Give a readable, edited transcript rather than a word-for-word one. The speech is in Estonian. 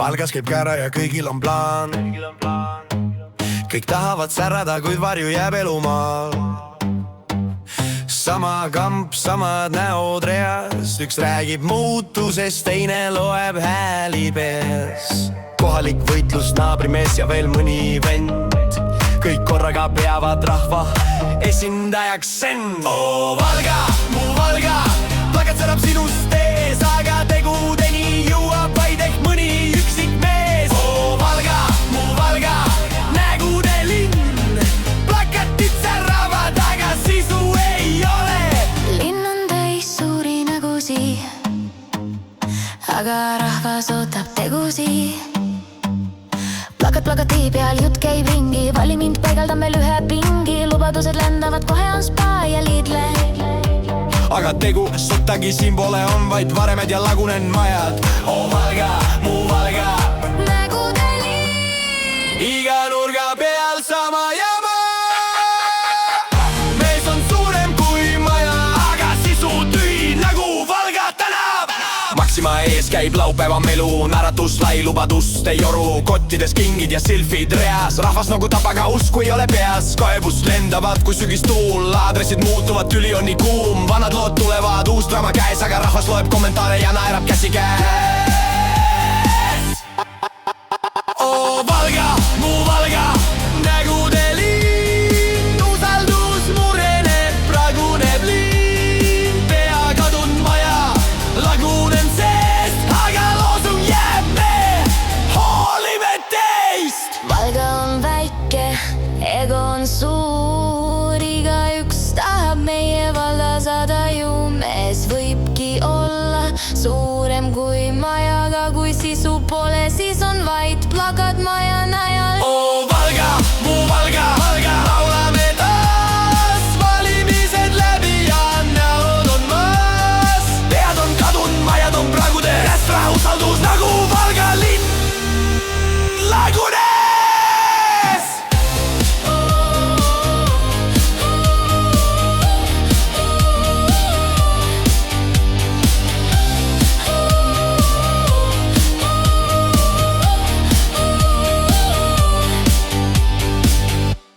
Valgas käib kära ja kõigil on plaan. Kõik tahavad särada, kuid varju jääb elumaal. Sama kamp, samad näod reas, üks räägib muutusest, teine loeb hääli peas. Kohalik võitlus, naabrimees ja veel mõni vend, kõik korraga peavad rahva esindajaks end. Oo Valga, mu Valga, plakat särab sinust ees, aga tegudeni jõuab vaid ehk mõni üksik mees. Oo Valga, mu Valga, nägude linn, plakatid säravad, aga sisu ei ole. Linn on täis suuri nägusi, aga rahvas ootab tegusi. Plakat plakati peal, jutt käib ringi, vali mind, paigaldan meil ühe pingi. Lubadused lendavad, kohe on Spa ja Lidle. Aga tegu sottagi siin pole, on vaid varemed ja lagunenud majad. Oo Valga, mu Valga, nägude linn, iga nurga peal sama jama. Mees on suurem kui maja, aga sisu tühi nagu Valga tänav. Maxima ees käib laupäeva melu, naeratus lai, lubaduste joru. Kottides kingid ja silfid reas, rahvas nagu tapaga usku ei ole peas. Kaebust lendavad kui sügistuul, aadressid muutuvad, tüli on nii kuum. Vanad lood tulevad, uus draama käes, aga rahvas loeb kommentaare ja naerab käsikäes. Oo Valga,